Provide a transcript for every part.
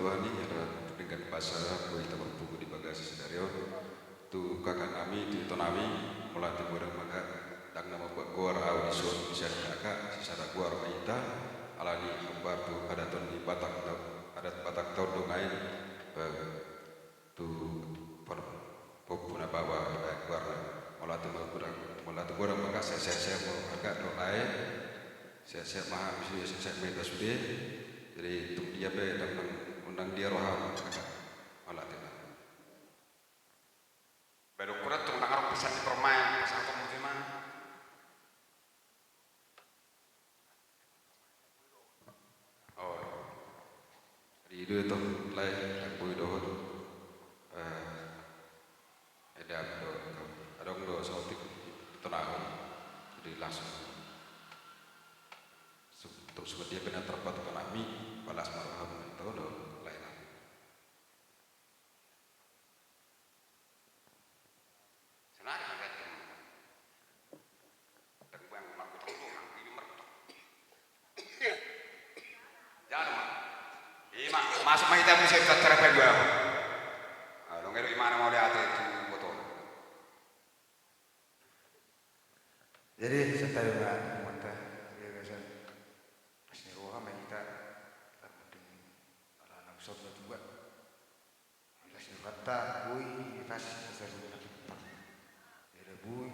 Tuhan ini adalah dengan bahasa kita berbuku di bagasi sedario tu kakak kami di tonami melatih borang maka dan nama buat gor audison bisa kakak secara gor maita alani kembar tu ada ton di batak tahun dongain tu popuna bawa gor melatih borang maka saya mau agak dongain saya mah mesti saya meta sudah jadi untuk dia be dan undang dia roham kakak malah tidak baru kurat tuh nang bisa dipermain pasang kamu gimana oh jadi itu lain yang boleh dohot ada do sautik tenang jadi langsung untuk seperti dia benar terbuat kami balas marham itu do lain senang ada dan buang makut itu nang ini mertok jangan mah masuk mah kita mesti cara pegang dong itu gimana mau lihat itu botol jadi setelah mata dia biasa pasti roha kita penting anak sobat juga jelas kata bui pas sesuatu jadi bui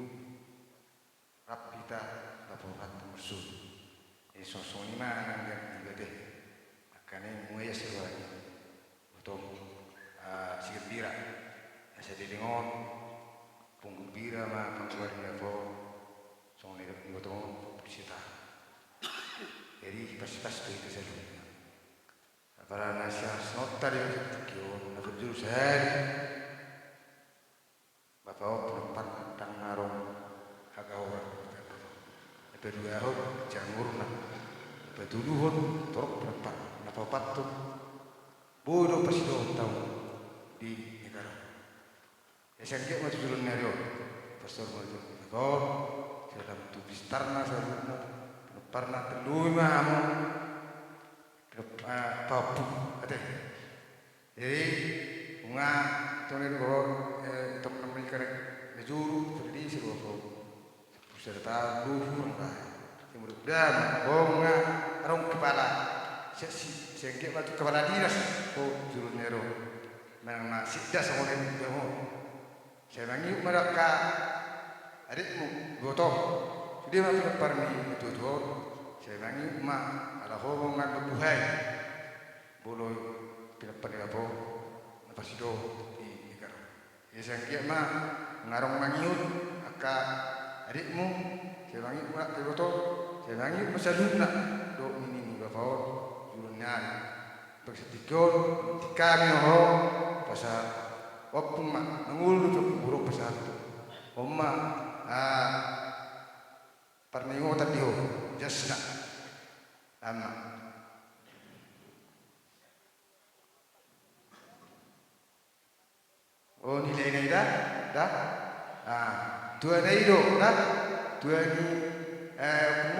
rap kita laporan musuh sosok ini mana yang juga deh makanya mulai sesuatu betul si gembira saya didengar punggung gembira mah pengkeluaran level soalnya nggak tahu publisitas jadi pas itu saja para nasional nota dia kyo na berjurus hari bapak penempat tang narong agawar kedua hot jangurna betuluhon torok penempat napa patu bodoh pasti tahu di negara SNG maju turun nario pastor maju negor dalam tubis tarna saruna parna telui mamu papu ate jadi bunga tonen gor untuk mereka nejuru jadi sebuah serta luhur kemudian bunga arong kepala sengke maju kepala dinas jurun nero nang sidda samonen demo saya mangi mereka adikmu gotong dia masuk parmi itu tuh saya mangi mak ala hubungan berbuhay bolo pilih apa nafas itu di negara ya saya kira mak ngarong mangiut aka adikmu saya mangi mak gotong saya mangi masaluna do ini bapak jurunnya bersetikon kami ho pasal wapun mak nangul tu buruk pasal tu oma parningo tadi ho jasna ama oh nilai dah dua naido dah dua ni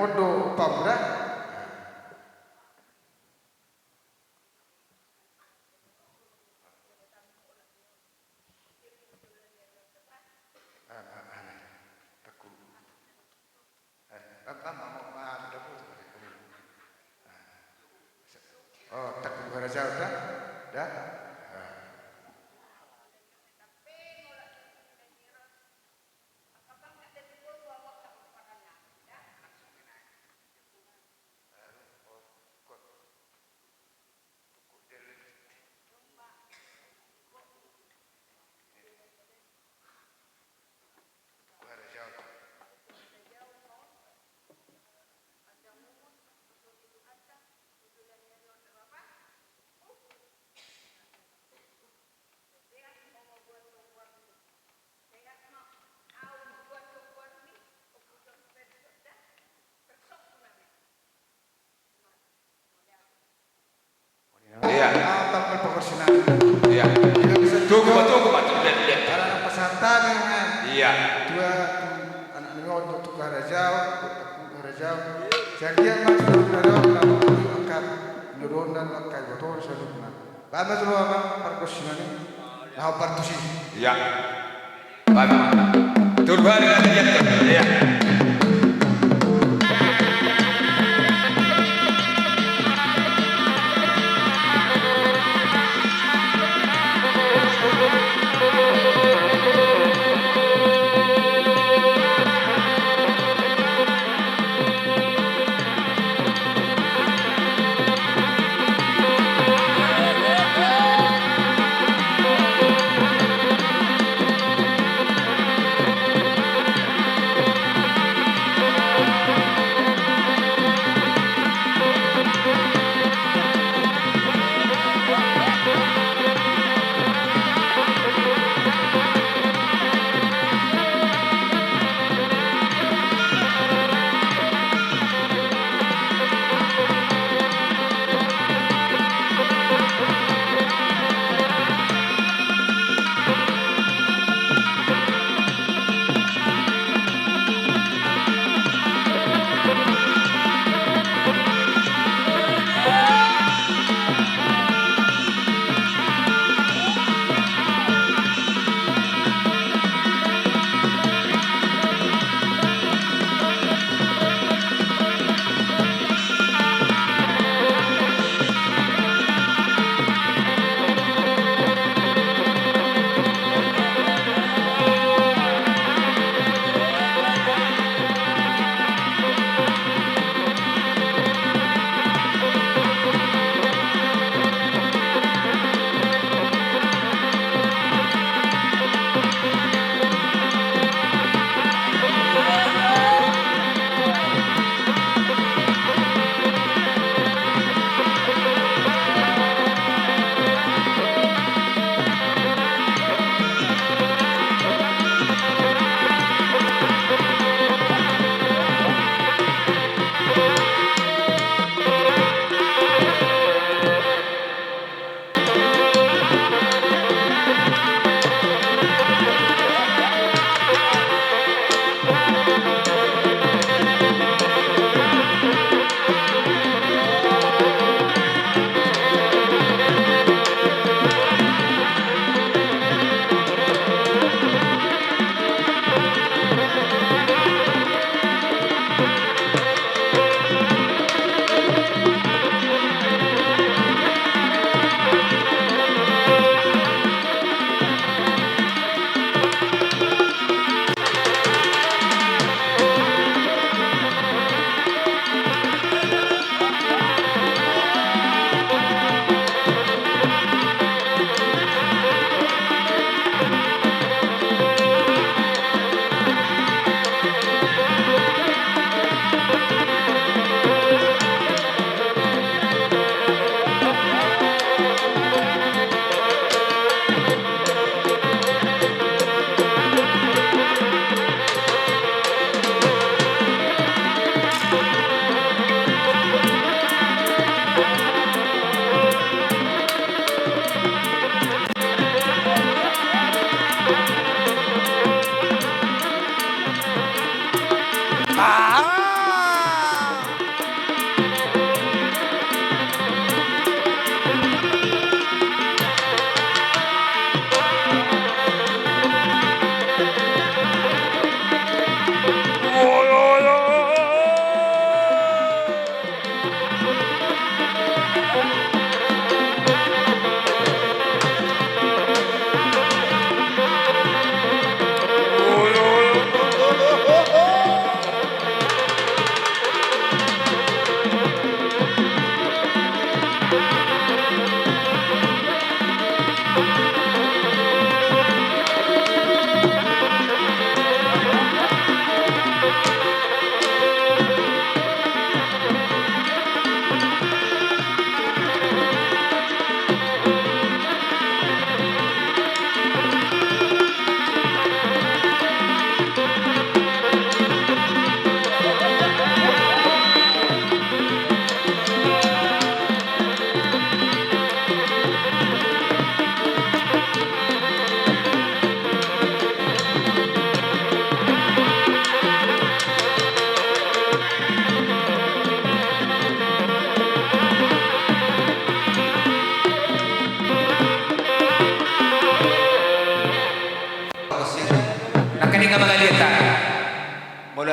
modo pamra oh tak beraja dah iya tampil proporsional iya tunggu lihat karena pesantan iya dua anak nengok untuk Rajau jadi yang masuk ke dalam angkat menurun dan angkat betul seluruhnya Kami dulu apa perkusian ini? Nah perkusi. Ya. Bagaimana? Turban dengan ya.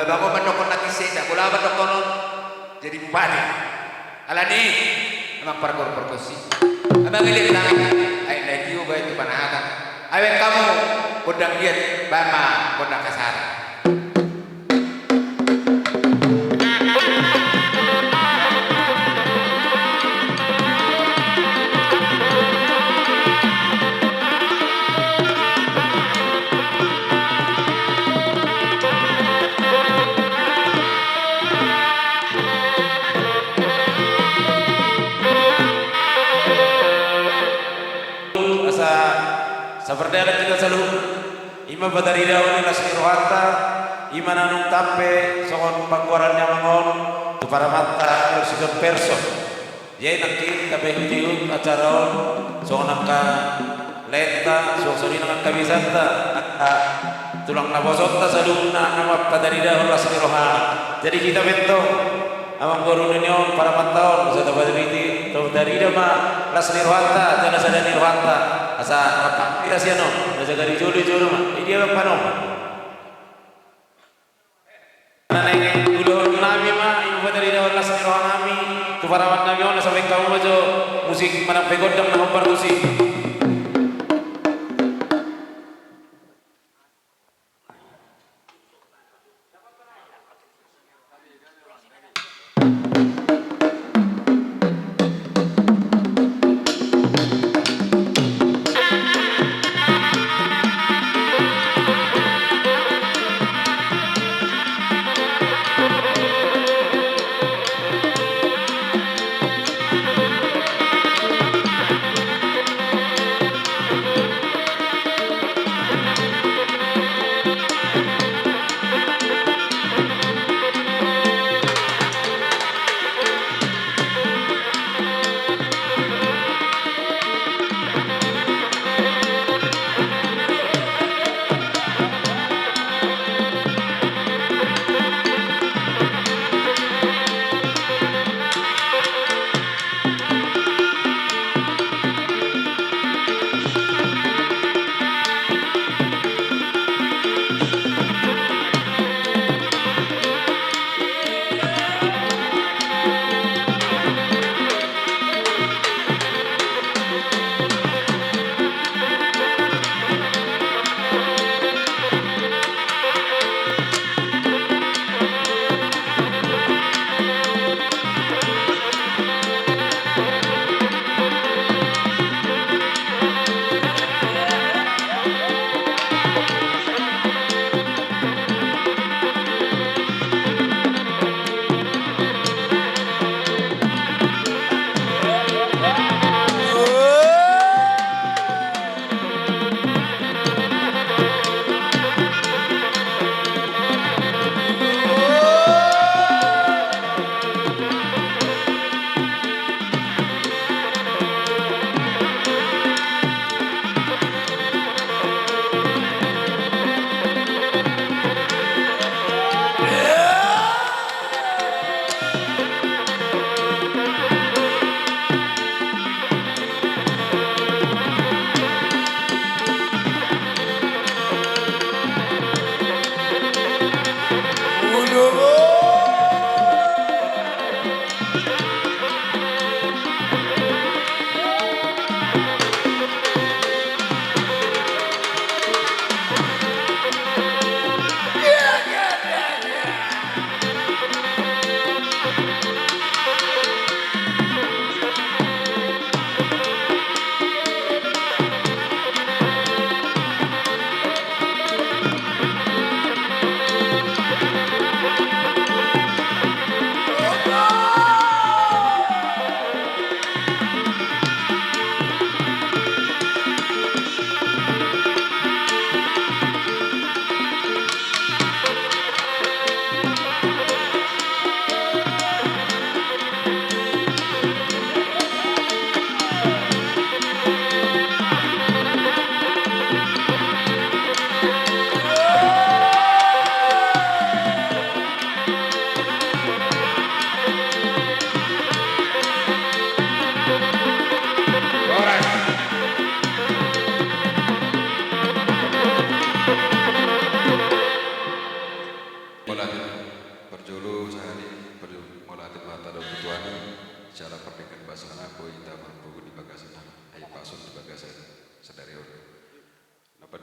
bako mandokon na kiseda, kula mandokon jadi bupati. Alani, emang perkor-perkosi. Abang ini bilang, ay lagi ubah itu panahatan. Awet kamu, kodang lihat, bama, kodang kasar. Seperti yang kita selalu ima badari daun ila rohata ima nanung tampe sokon panggoran yang mangon tu para mata sikon perso yai nakki tabe hidiun acara sokon angka leta sokon angka bisanta tulang nabosota saluna nama badari daun ila rohata. Jadi kita bentuk amang guru ninyo para mataon sa tabadriti to dari dama lasni rohata jana sadani rohata asa apa kita siano nasa gari julu mah dia bang pano nanay ulo nami mah ibu badari daw lasni rohata nami tu para mat nami ona sampai kamu majo musik manang pegodang na hompar musik.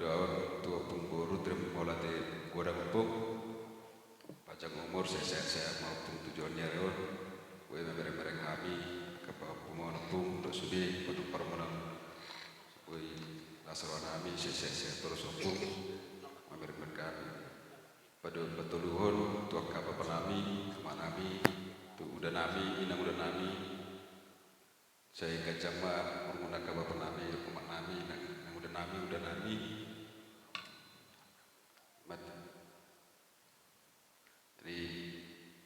doaon tua pungboru terima molate gua pung panjang umur sehat-sehat maupun tujuannya reon gue mereng-mereng kami kepada pemohon pung untuk sudi untuk permohonan gue lasaran kami sehat-sehat terus pung mereng kami pada betuluhun tuan kapa penami manami tu udah nami inang udah nami saya kajama menggunakan kapa penami rumah nami nang udah nami jadi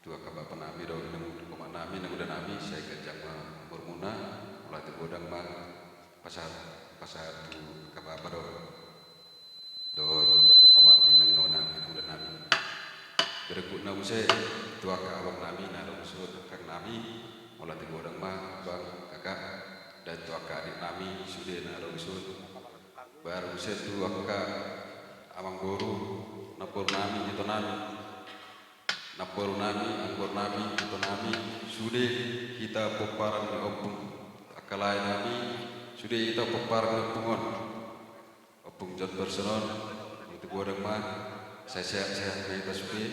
dua kapa penami dong rumah nami nang udah nami saya kajama bermuna melatih bodang bang pasar tu kapa apa dong don omak minang nona minang udah nami berikut nama saya tua ke abang nami nara usul kang nami melatih bodang bang kakak dan tua ke adik nami sudah nara usul baru saya tua ke abang guru napur nami itu nami napur nami anggur nami itu nami sudah kita peparan di opung akalai nami sudah kita peparan di opungon opung jod bersenon itu bodang bang saya sehat kita sudah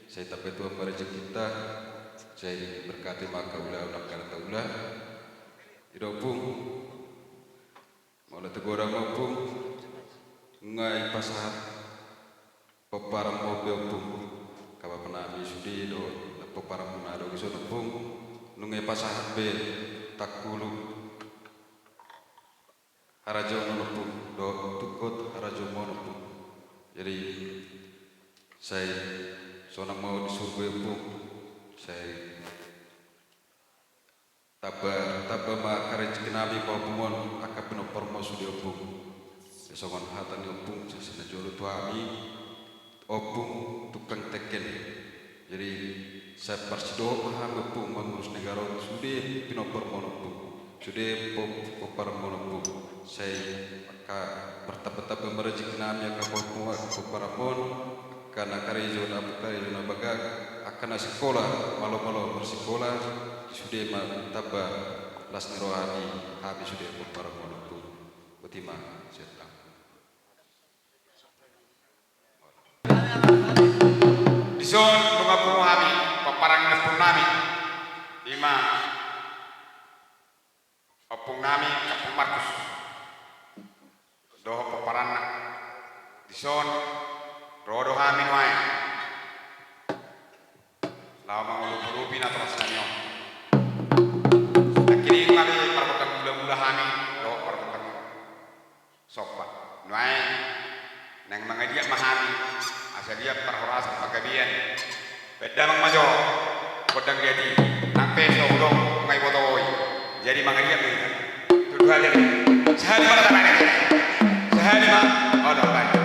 saya tapi Tuhan berrezeki kita saya berkati maka ulah karena ulah idopung mau tegorang opung ngai pasahat peparang mobil opung kapa penami sudi do peparang munado iso opung nungai pasahat be takulu harajo opung do tukut harajo opung jadi saya sonang mau di surga pun saya tabah makar rezeki nabi kau pumon akap penuh permo sudah pun besongan hatan opung sesena jolo tuami opung tukang teken jadi saya persido paham opung mengurus negara sudah penuh permo opung sudah permo opung saya bertapa-tapa merezeki nabi akap opung paramon karena karya zona bagag akan sekolah malam-malam bersekolah sudah tabah las rohani habis sudah para monopul betima setang Dison bunga kami peparang nepung nami lima opung nami kapung Markus doho peparan dison rodo hamin wae lama ulu-ulu na terus nanyo akhirnya kali perbuatan mula-mula hamin doho perbuatan sopa wae nang mga dia mahami asa dia perhoras pagabian beda mang majo kodang jadi nang peso udong ngai botoi jadi mga dia gitu tuduh hal ini sehari mana tangannya sehari mah oh dah baik.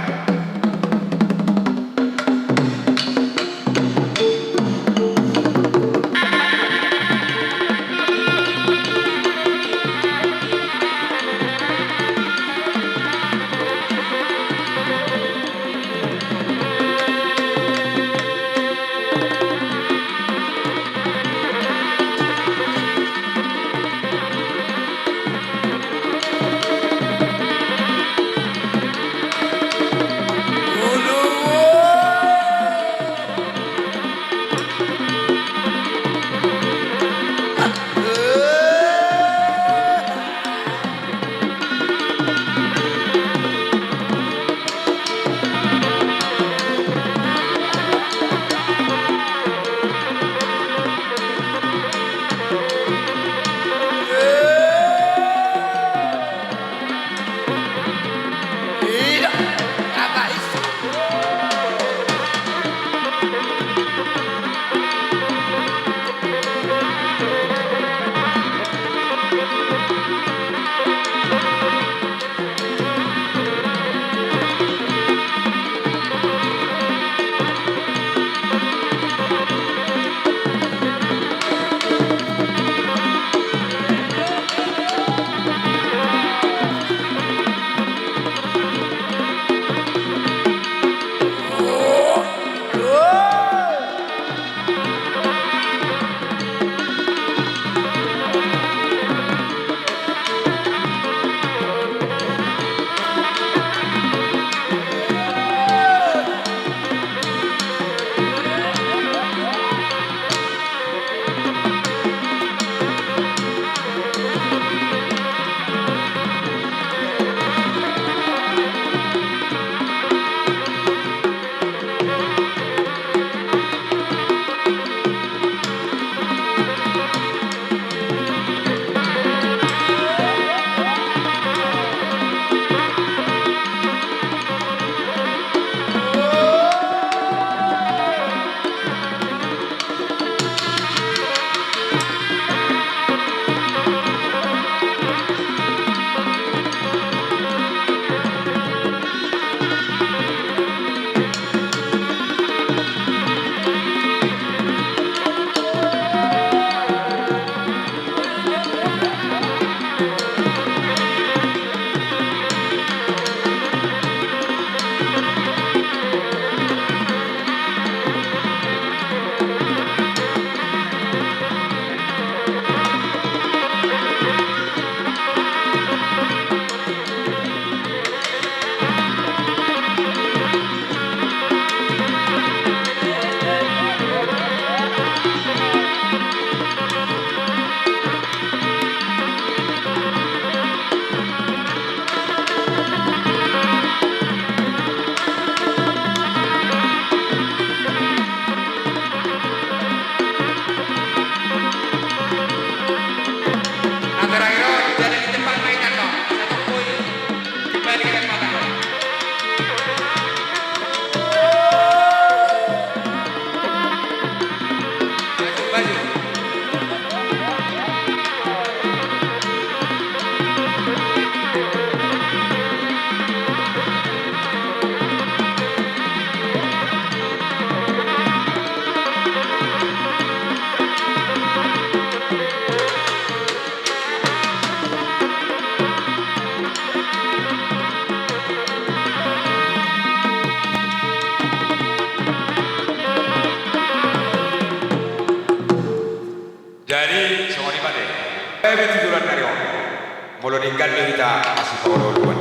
Bodo ringgan kita masih podo duan.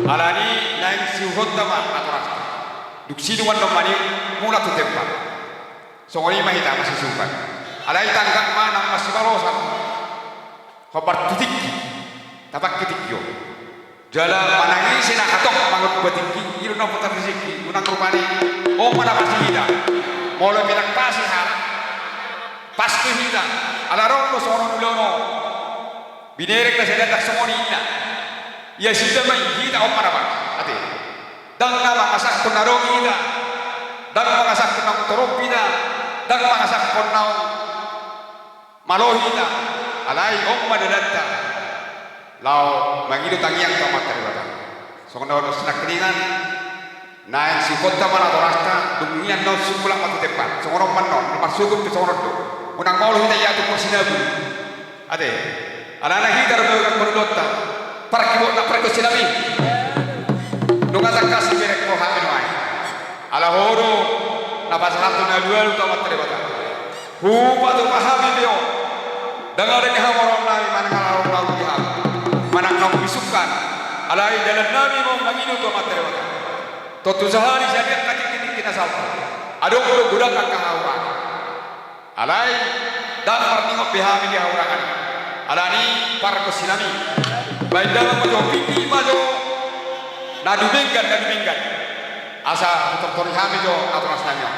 Alani naik siuhot nama aturas. Duksi duan nomani mula tu tempat. Songoni mah kita masih sukan. Alai tanggak mana masih balosan. Khobar titik. Tapak titik yo. Jala manangi sina katok mangut batik iru na putar rezeki unang rupani. Oh mana pasti hida. Molo minak pasi hal. Pasti hida. Ala rondo sono nulono. Binerek na sila tak songoni ina. Ya sila may hida o mana ba? Ate. Dang na makasak ko narong hida. Dang makasak ko ng torop hida. Dang makasak ko ng malohida. Alay om madalanta. Lau mangido tangiang to mater bata. Songno no senak keningan. Naik si kota mana torasta dumian no sumulak matu tempat. Songoro manon masugum ke songoro do. Unang maulu hita ya tu sinabu. Ade. Alana hidar do kan berdotta. Para kibo na perko sinami. Nunga takasi merek ko hamin wai. Ala horo na pasaratu na duel to mater bata. Hupa tu pahami bio. Dengarin hamorom nami mana kalau lalu diham. Manang nang bisukan alai dalam nami mo mangino to matere wala to tuzahari sabiat katik kita salto ado kudo gudang kakahawra alai dan parningo behami di hawrangan alani par ko sinami baik dalam mo piti majo nadu benggan asa to tori hami jo aturas nanya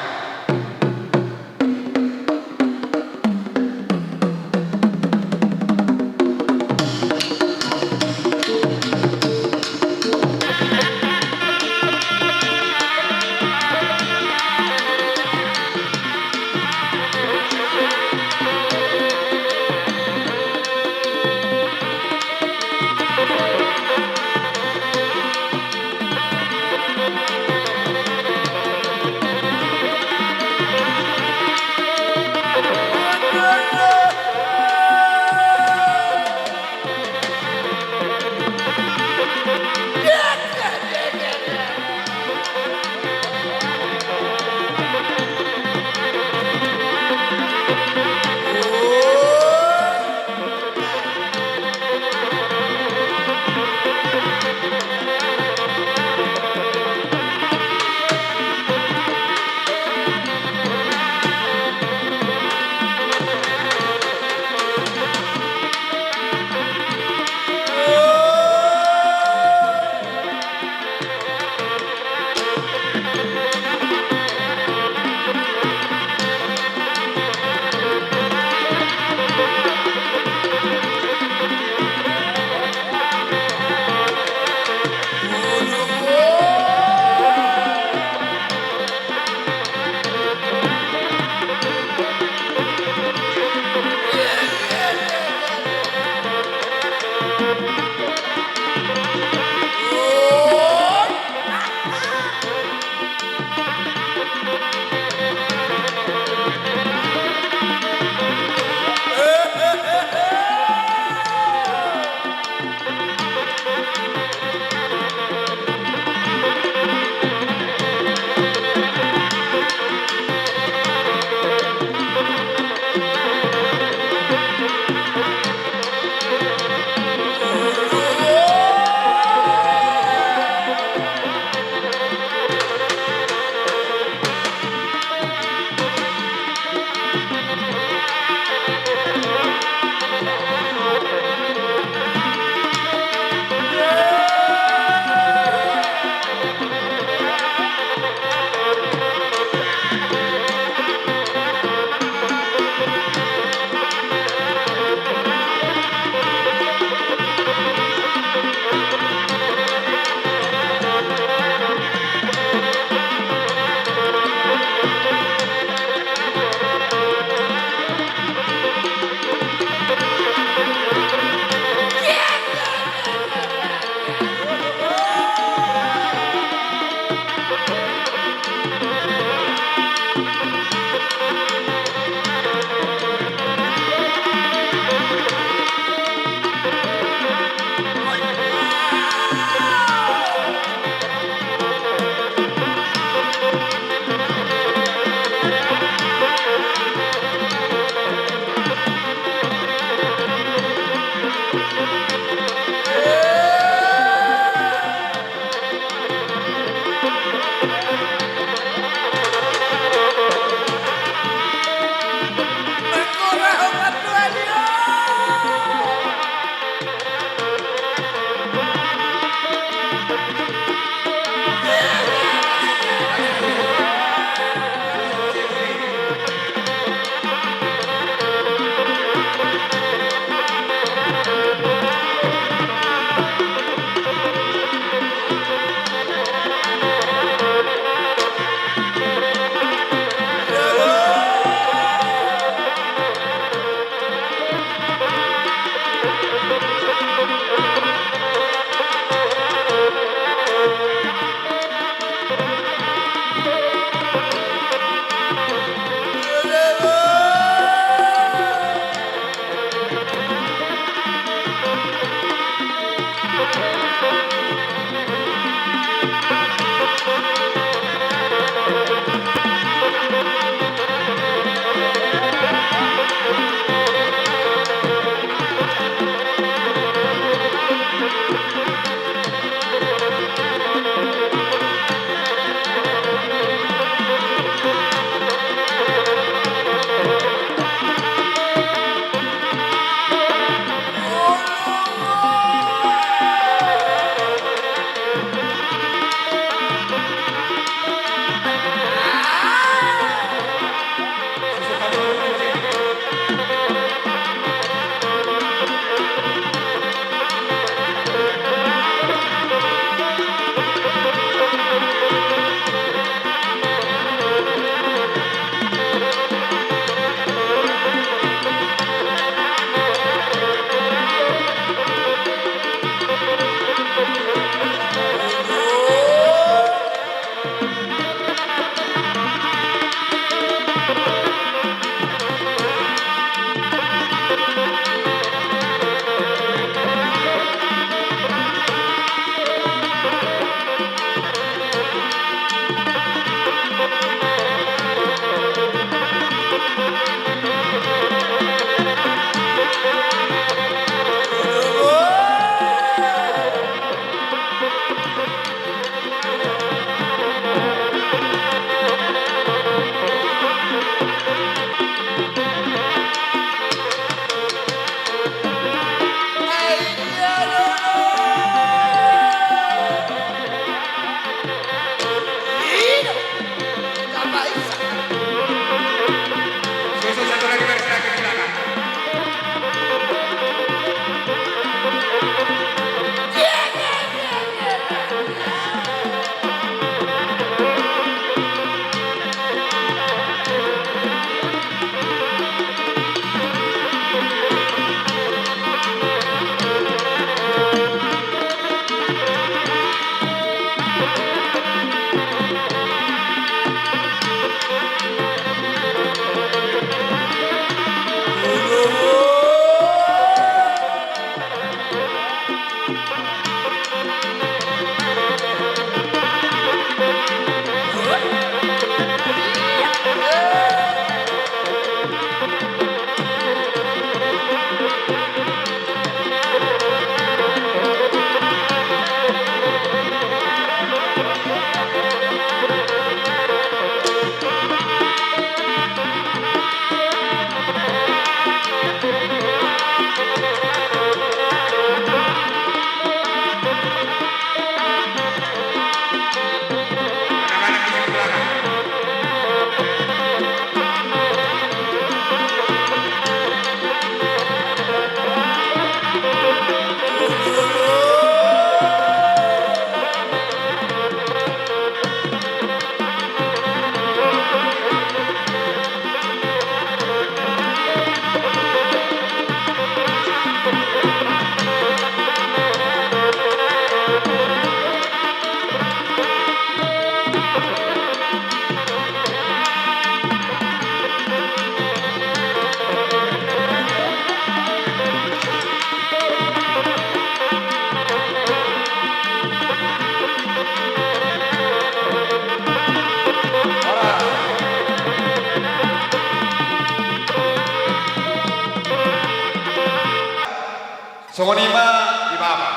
Songonima di baba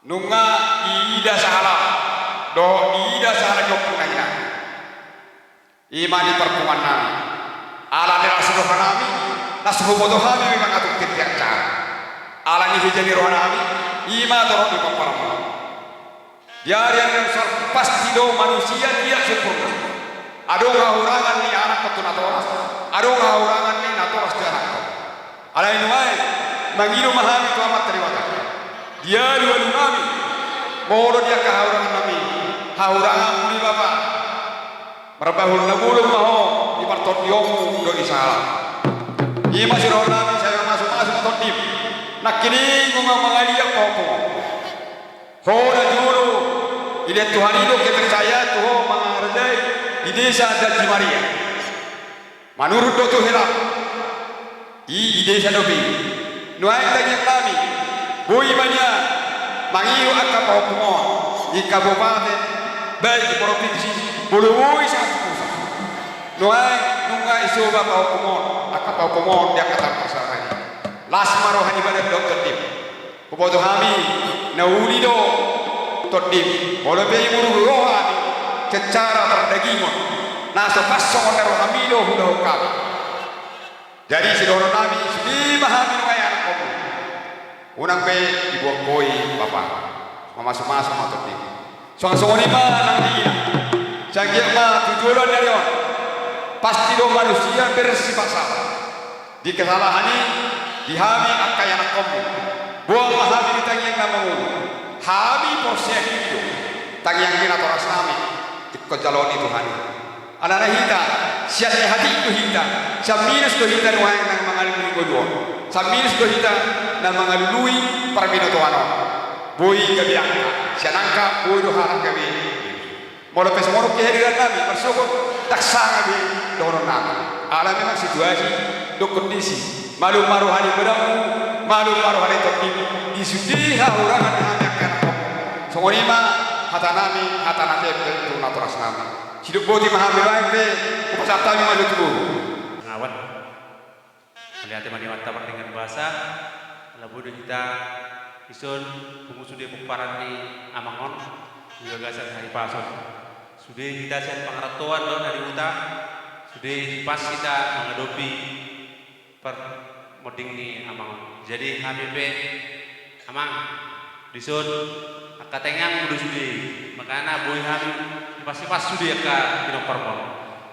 nunga ida sahala do ida sahala jopuna ina ima di perpungan nami ala di rasuh nami nasuh bodoh kami memang atuk tiap cara ala ni hijani roh nami ima toroh di pamparam diari yang pasti do manusia dia sempurna ado ngahurangan ni anak ketuna toras ado ngahurangan ni natoras di anak ala inuai mangino mahami tu amat terliwata dia dua nami modo dia kahaurangan nami haurangan muli bapa merbahul nabulu maho di partot diomu do isalah ini masih roh nami saya masuk partot dim nak kini ngomong mengalia popo hoda juru ide Tuhan itu kepercaya Tuhan menghargai di desa Daji Maria menurut Dotu Herak di desa Dobi nuai tanya kami bui banyak mangiyo aka paupungon di kabupaten baik di provinsi buluwi satu pusat nunga isoba paupungon aka paupungon dia kata pasarani lasma rohani badan dokter tim kubodo hami naulido todim bolo be muru rohani secara terdagingon naso pasong rohamido hudah kami jadi sidono nami sudi mahami nungaya anak komu unang be dibuang koi bapak masuk-masuk matur di soang-soang lima nang dia canggih mah tujuan dari on pasti do manusia bersifat salah di kesalahan ini dihami akai anak komu buang mahami ditangi yang nama ulu hami porsian itu tangi yang kina toras nami ikut jalon itu hani anak-anak hita siat hati itu hita saminus do hita nuhang nang mangalului goduan saminus do hita nang mangalului parmino tuano boy gabiangka sianangka boy do harang gabi molo pes moro kehadiran nami bersyukur taksana bi dono nami ala memang situasi do kondisi malu maruhani beramu malu maruhani topi disudiha urangan hanya kana songorima hata nami hata nate itu naturas nami hidup boti mahami bae upasata mi malu tu ngawan melihat teman mantap dengan bahasa labu kita isun pengusude pemparani amangon juga gasan hari pason sudah kita siap pengeratuan don dari uta sudah pas kita menghadapi per moding ni amangon jadi HBP amang disun akatengang udah sudah makanya boy hamil pasti pas sudah ka pinopermon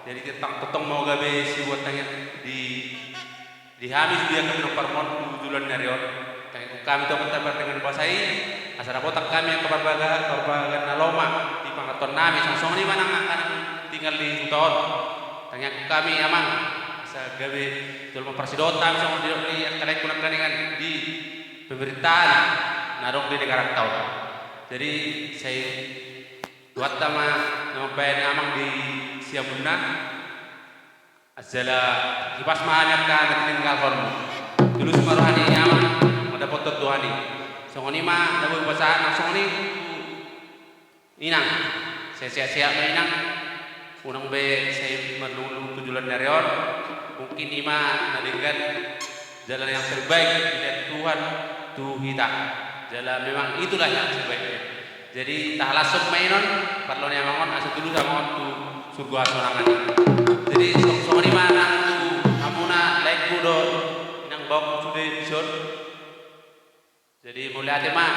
jadi tetang mau gabe si buat tanya di hamil sudah ka pinopermon tujuan narion kami tuh mendapat dengan bahasai asal botak kami yang kebarbagan naloma di pangkaton nami langsung ni mana akan tinggal di tahun tanya kami amang asal gawe jual mempersidota langsung di kalian kurang dengan di pemerintahan narong di negara tahu jadi saya buat sama nyampein amang di Siamuna asala kipas mahanya kan tinggal hormu dulu semua rohani amang dapat tuani songoni mah dapat bahasa nang songoni inang saya siap inang unang be saya menunggu tujuan narion mungkin ima nadengkan jalan yang terbaik dari Tuhan tuh kita jalan memang itulah yang terbaik jadi tak langsung mainon perlu nih mangon asal dulu sama tuh surga sorangan jadi songoni mah nang amuna like kudo inang bau sudah disur jadi mulai ada mah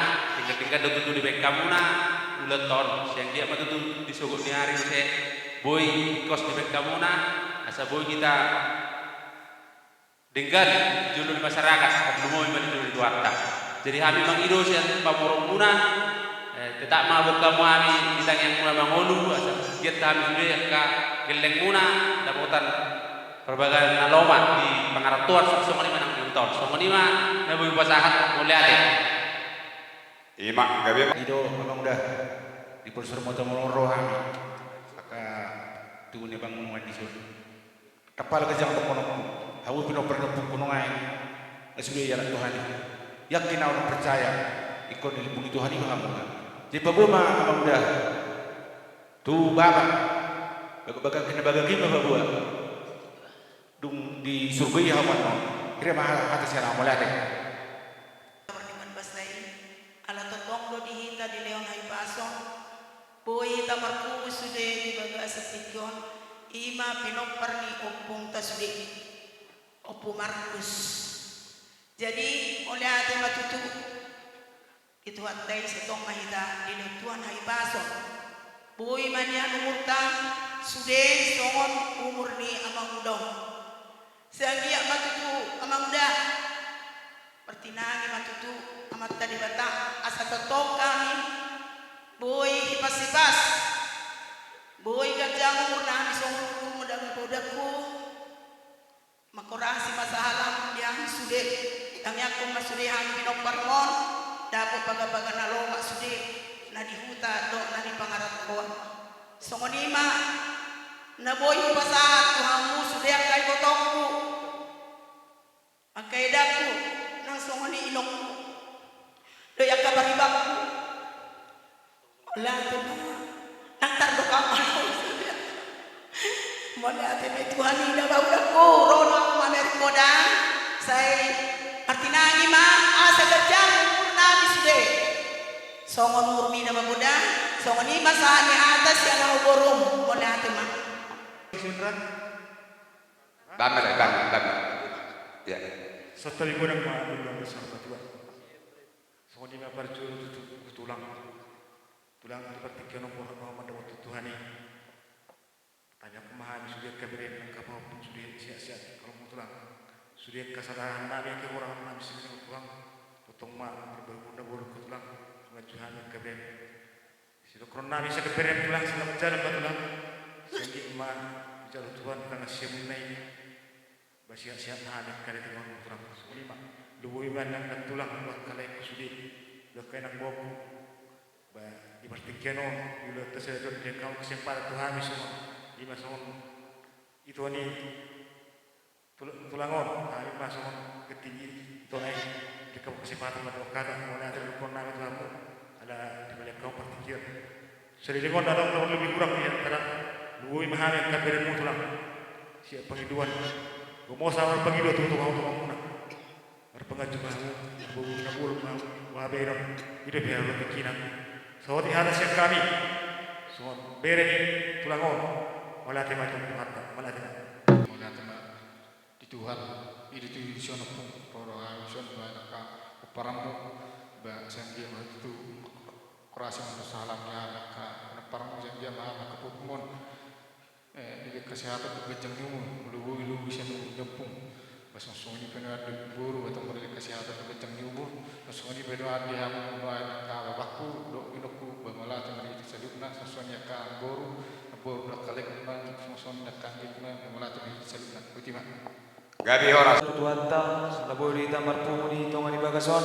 tinggal tutu di bek kamu na ulat ton siang dia mah tutu disogok di hari saya boy kos di bek kamu na asa boy kita dengan julur masyarakat belum mau menjadi di warta jadi kami mengido siang pamorong muna tetap mabuk kamu kami kita yang mula mangolu asa kita kami sudah ka geleng muna daputan berbagai naloma di pengaratuan semua ni menang tahun semua ni mah nabi pasahat mulai ada imak gabe ido abang udah di persur motor roham maka tuh ni bang menguat di sur kapal kejang to kono hawu pino pernah punungai sudah ya Tuhan yakin orang percaya ikut dilindungi Tuhan itu kamu jadi babuma abang udah tuh bapak baga kena baga gimana babua dung di surga ya hawan kira mah atas yang mulai deh dengan basai ala totong do dihita di leon hai paso boy ta marku sude di baga setikon ima pinopar ni opung tasudi opu Markus jadi oleh ate matutu itu hatai setong mahita di tuan hai paso boy mania umurtan sude songon umur ni amang udong Seanggia matutu amang muda pertinangi matutu amat tadi batang asa totok kami boy hipas-hipas boy gajang murna disongul muda bodakku makorasi masahalam yang sude yang yakum masudehan pinopparmon dapat baga-baga nalo maksude na dihuta do na di pangarap ko songonima na boy hipasahat tuhamu sude kay botokku ang kaidaku nang songoni inokku doya kabaribakku Lati ma. Nang doka mo. Mo lati may Tuhan ina ba udah kuro na maner ko da. Say artinangi ma asa gajang nami sude. Songon murmi na babuda. Songon ima sa ni atas ya na uborum. Mo lati ma. Bama. Ya. Setelah gue nak mahu bilang bersama Tuhan, soalnya ni apa percuma tu tulang seperti kena orang mendapat Tuhan ni. Tanya kemahan sudah keberen, kapal pun sudah siap kalau mau tulang, sudah kesadaran nabi ke orang nabi sini tulang, potong mak berbunda ke tulang, dengan Tuhan keberen. Situ kerana nabi sekeberen tulang selama jalan tulang, sehingga emak jalan Tuhan karena siap naik. Basiak-siak nahan kali tengok kurang lima luwih banang dan tulang buat kalai kusudi lekai nak boku ba ibartikeno yula tersedot dia kau kesempatan Tuhan semua lima son itu ni tulangon lima son ketinggi itu naik dia kau kesempatan pada kata mana ada lukon nama Tuhan ada di balik kau berpikir seringon dalam lebih kurang dia antara luwih mahal kaberin tulang siap penghidupan Gumo sama pangilo tutu mau muna. Berpengaju bahu, bahu nabur bahu, wabero. Itu biar lo bikinan. Sawati ada siang kami. So beren tulangon. Wala tema tu mata, wala tema. Wala tema di Tuhan. Itu tu sion pun poro sion banyak ka paramu ba sanggi itu kurasi salamnya ka paramu sanggi ma ka pupmon. Di kesehatan berjangkau lugu bisa menjempung pasang sungai penuh ada buru atau mereka kesehatan berjangkau pasang ini penuh ada yang mulai kau baku dok inokku bangala atau mereka selupna sesuanya kau boru nak kalek mana sesuanya nak kangkit mana bangala atau mereka selupna ultima Gabi orang. Tuhan ta labori tamar pumuni tongan di bagason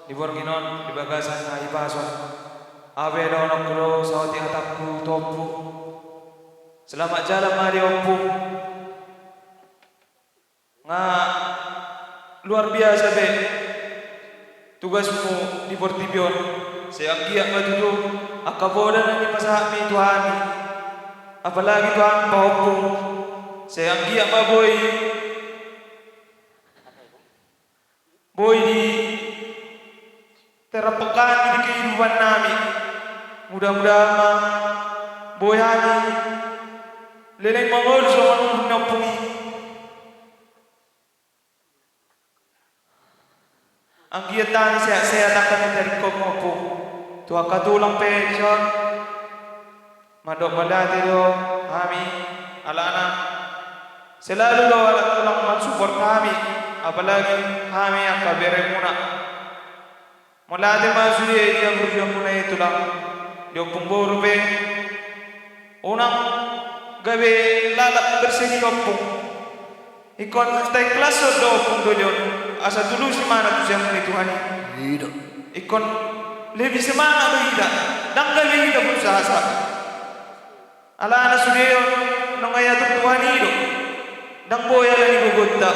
di borginon di bagasan na ipason abe donok kro sawati atakku topu. Selamat jalan mari opung. Luar biasa be. Tugasmu di Portibion. Saya giat matudu akaboda nang ipasami Tuhan. Apalagi Tuhan paopung. Saya giat maboy. Boy di terapekan di kehidupan nami. Mudah-mudahan boy hani leleng mangol soan napungi ang giatan saya takkan dari komopo tua katulang pension madok madati do kami alana selalu do alat tulang mensupport kami apalagi kami yang kabere muna mulade masuri dia berjuang muna itulah dia pemburu be unang gawe lalak bersih opung ikon tay kelas do opung dojon asa dulu si mana tu siang ni Tuhan hidup ikon lebih semangat do hidup dan gawe hidup berusaha ala ana sudeyo nang aya tu Tuhan hidup dan boya lani gugutta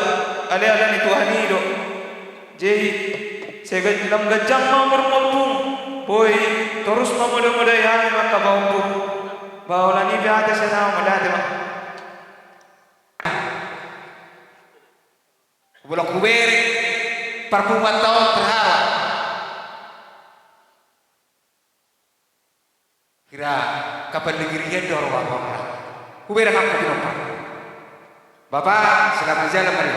ala ni Tuhan hidup jadi segala dalam gajang mamur opung boy terus mamuda-muda ya maka opung bahwa ni biasa saya melihat mak. Bulok kuberi perpuluhan tahun terhalang. Kira kapan negerinya dor bapak. Kuberi kamu kenapa? Bapak selamat jalan mari.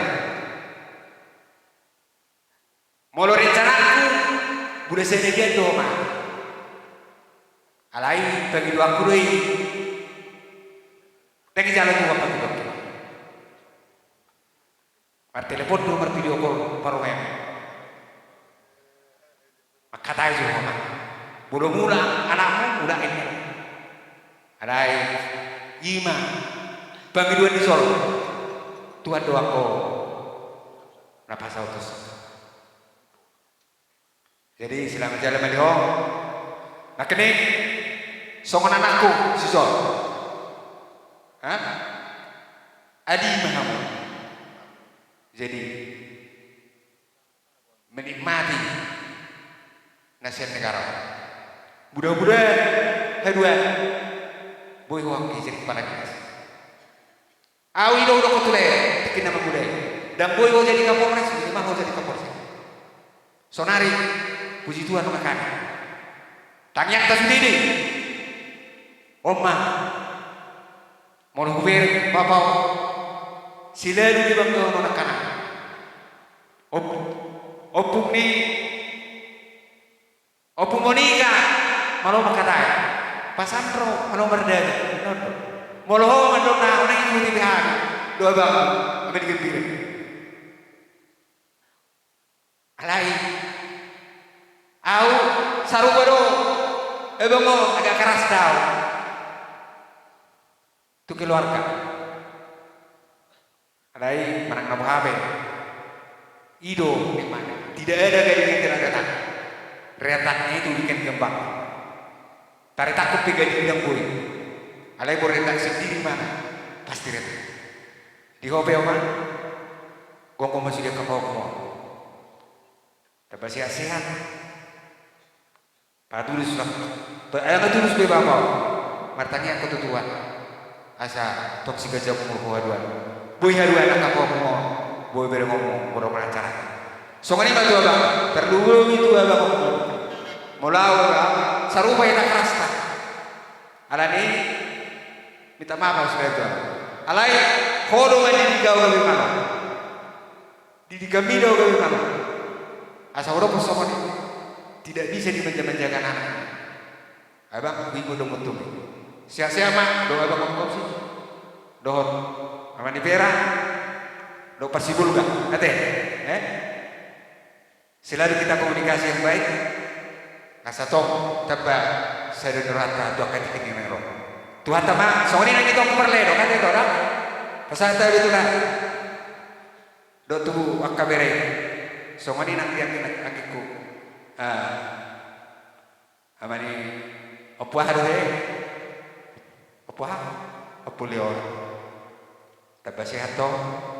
Molo rencanaku boleh saya dia doa. Alai bagi dua kurui, tengi jalan juga pagi dokter. Par telepon nomor video call parwem. Maka tahu juga, bodoh mula anakmu muda ini. Alai ima bagi dua di Solo. Tuhan doaku, napa sautus. Jadi selamat jalan melihat. Nah kini songon anakku si Sol. Adi Mahamud. Jadi menikmati nasihat negara. Budak-budak, kedua, boy waki jadi kepala dinas. Awi do kotule, bikin nama budaya. Dan boy jadi kapolres, ini mah jadi kapolres. Sonari, puji Tuhan makan. Tangyak tas sendiri. Oma, mau hubir bapak, sila di bangga orang kanan. Opung ni, opung monika, malu makatai. Pasandro, malu berdaga. Moloho mandok na orang ikuti bihan. Doa bang, kami digembira. Alai, au sarubado, ebongo agak keras tau. Itu keluarga. Alai menang nabu habe. Ido di mana? Tidak ada gading yang tidak datang. Retaknya itu bikin gembang. Tarik takut tiga di bidang boy. Alai beretak sendiri mana? Pasti retak. Di hobe oma, gonggo masih dia kapok. Tapi sehat. Padulus lah. Ayam itu terus bebawa. Martanya aku tutuan. Asa toksik aja umur dua. Boy haru anak kapok mo. Boy bere ngomong bodoh melancar. Songani batu abang. Terdulu itu abang ngomong. Mulau abang. Sarupa yang kerasta. Alani minta maaf sudah itu. Alai hodo mandi digau gawe mana? Di gamido gawe mana? Asa udah posongan tidak bisa dimanja-manjakan anak. Abang ibu dong betul. Sia-sia mah doa abang ngomong sih. Dohon amani pera. Do persibul gak? Ate? Selalu kita komunikasi yang baik. Asa tong taba saya neraka do akan tinggi mero. Tuhan tama songoni nang itu aku perle do kan itu orang. Pasal itu lah. Do tu akabere. Songoni nang dia akiku. Amani opo haru opo leon. Taba sehat to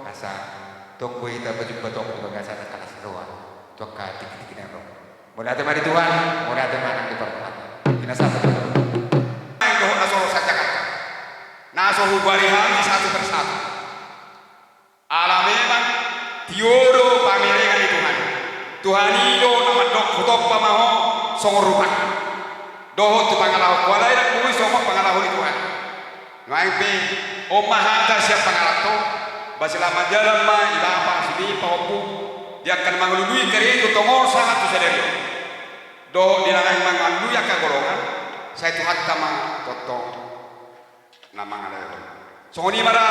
asa tong boy taba jumpa tong bagasa na kalas roa. Tok ka tik-tik na ro. Mula ate mari Tuhan, mula ate manang di perbuatan. Kinasama to. Ay doon na sa Jakarta. Naso hubarihan satu persatu. Alam memang tioro pamiringan itu Tuhan. Tuhan itu nama dok kutop pamaho songorupan. Doho tu pangalahu walai dan bui songok pangalahu di Tuhan. Ngaimpi omahata siap pangalah to. Basilama jalan ma ibapa sini paupu. Dia akan mengelului kering itu tongol sangat tu sadari. Do dilangai mengelului akan golongan. Saya Tuhan tama potong nama ngalayo. Songoni mara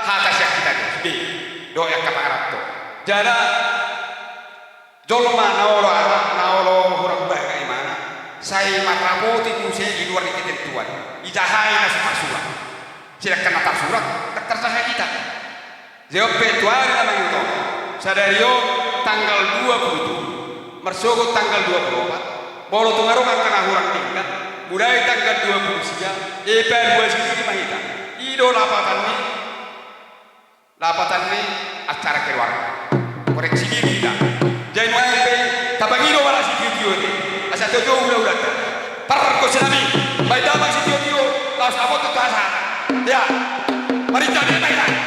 hata siap kita di. Do yang kapangalah to. Jada jolma naolo hurang baga imana. Saya matrabuti kuse di luar ketentuan. Ijahai nasi masura. Silakan natar surat tak tersaha kita. Jawab petuari nama itu. Sadario tanggal 27. Mersogo tanggal 24. Bolo tungarong akan hurang tingkat. Budaya tanggal 23. EPR 2 sini mahita. Ido lapatan ni acara keluarga. Koreksi diri kita. Jangan sampai tabangido wala si tio ni. Asa tio udah. Parko sinami. Baik dapat si tio. Laos abot tu asa. Ya. Mari jadi baik.